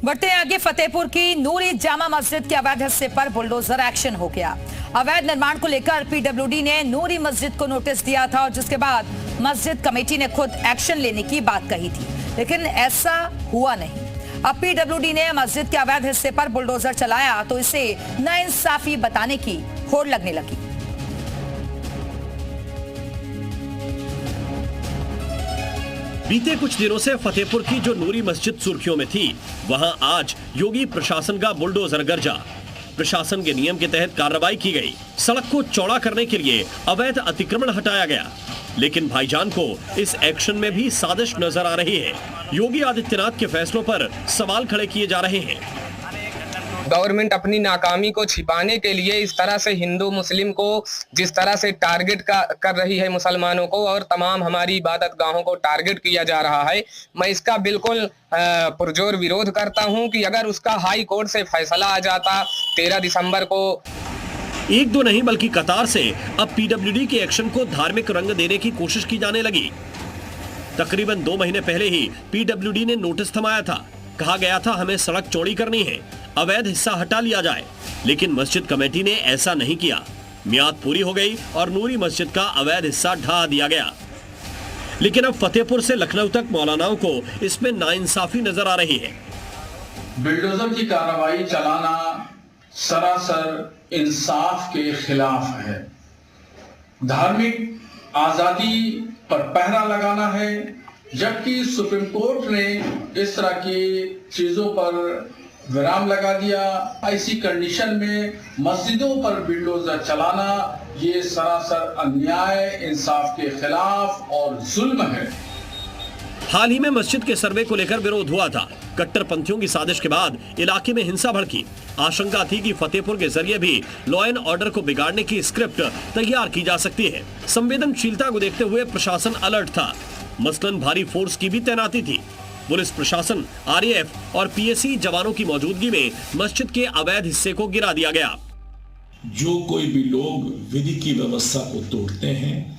बढ़ते हैं आगे। फतेहपुर की नूरी जामा मस्जिद के अवैध हिस्से पर बुलडोजर एक्शन हो गया। अवैध निर्माण को लेकर पीडब्ल्यूडी ने नूरी मस्जिद को नोटिस दिया था और जिसके बाद मस्जिद कमेटी ने खुद एक्शन लेने की बात कही थी, लेकिन ऐसा हुआ नहीं। अब पीडब्ल्यूडी ने मस्जिद के अवैध हिस्से पर बुलडोजर चलाया तो इसे नाइंसाफी बताने की होड़ लगने लगी। बीते कुछ दिनों से फतेहपुर की जो नूरी मस्जिद सुर्खियों में थी, वहां आज योगी प्रशासन का बुलडोजर गरजा। प्रशासन के नियम के तहत कार्रवाई की गई। सड़क को चौड़ा करने के लिए अवैध अतिक्रमण हटाया गया, लेकिन भाईजान को इस एक्शन में भी साजिश नजर आ रही है। योगी आदित्यनाथ के फैसलों पर सवाल खड़े किए जा रहे हैं। गवर्नमेंट अपनी नाकामी को छिपाने के लिए इस तरह से हिंदू मुस्लिम को जिस तरह से टारगेट कर रही है, मुसलमानों को और तमाम हमारी इबादत गाहों को टारगेट किया जा रहा है, मैं इसका बिल्कुल पुरजोर विरोध करता हूं कि अगर उसका हाई कोर्ट से फैसला आ जाता 13 दिसंबर को। एक दो नहीं बल्कि कतार से अब पीडब्ल्यूडी के एक्शन को धार्मिक रंग देने की कोशिश की जाने लगी। तकरीबन 2 महीने पहले ही पीडब्ल्यूडी ने नोटिस थमाया था। कहा गया था हमें सड़क चौड़ी करनी है, अवैध हिस्सा हटा लिया जाए, लेकिन मस्जिद कमेटी ने ऐसा नहीं किया। मियाद पूरी हो गई और नूरी मस्जिद का अवैध हिस्सा ढहा दिया गया। लेकिन अब फतेहपुर से लखनऊ तक मौलानाओं को इसमें नाइंसाफी नजर आ रही है। बुलडोजर की कार्रवाई चलाना सरासर इंसाफ के खिलाफ है। धार्मिक आजादी पर पहरा लगाना है, जबकि सुप्रीम कोर्ट ने इस तरह की चीजों पर विराम लगा दिया। ऐसी कंडीशन में मस्जिदों पर बुलडोजर चलाना ये सरासर अन्याय, इंसाफ के खिलाफ और जुल्म है। हाल ही में मस्जिद के सर्वे को लेकर विरोध हुआ था। कट्टरपंथियों की साजिश के बाद इलाके में हिंसा भड़की। आशंका थी कि फतेहपुर के जरिए भी लॉ एंड ऑर्डर को बिगाड़ने की स्क्रिप्ट तैयार की जा सकती है। संवेदनशीलता को देखते हुए प्रशासन अलर्ट था। मसलन भारी फोर्स की भी तैनाती थी। पुलिस प्रशासन, आरएएफ और पीएसी जवानों की मौजूदगी में मस्जिद के अवैध हिस्से को गिरा दिया गया। जो कोई भी लोग विधि की व्यवस्था को तोड़ते हैं,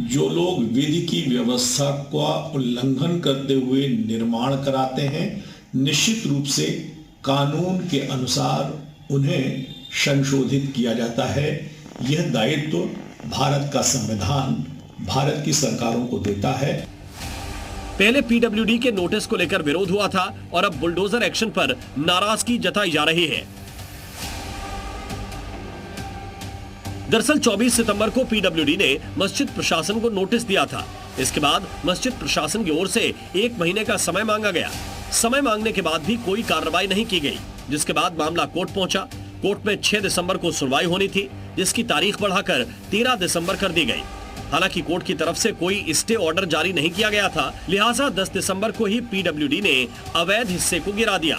जो लोग विधि की व्यवस्था का उल्लंघन करते हुए निर्माण कराते हैं, निश्चित रूप से कानून के अनुसार उन्हें संशोधित किया जाता है। यह दायित्व भारत का संविधान भारत की सरकारों को देता है। पहले पीडब्ल्यूडी के नोटिस को लेकर विरोध हुआ था और अब बुलडोजर एक्शन पर नाराजगी जताई जा रही है। दरअसल 24 सितंबर को पीडब्ल्यूडी ने मस्जिद प्रशासन को नोटिस दिया था। इसके बाद मस्जिद प्रशासन की ओर से 1 महीने का समय मांगा गया। समय मांगने के बाद भी कोई कार्रवाई नहीं की गई, जिसके बाद मामला कोर्ट पहुंचा। कोर्ट में 6 दिसंबर को सुनवाई होनी थी, जिसकी तारीख बढ़ाकर 13 दिसंबर कर दी गई। हालांकि कोर्ट की तरफ से कोई स्टे ऑर्डर जारी नहीं किया गया था, लिहाजा 10 दिसंबर को ही पीडब्ल्यूडी ने अवैध हिस्से को गिरा दिया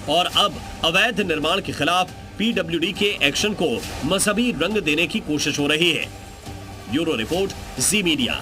और अब अवैध निर्माण के खिलाफ पीडब्ल्यूडी के एक्शन को मजहबी रंग देने की कोशिश हो रही है। ब्यूरो रिपोर्ट, जी मीडिया।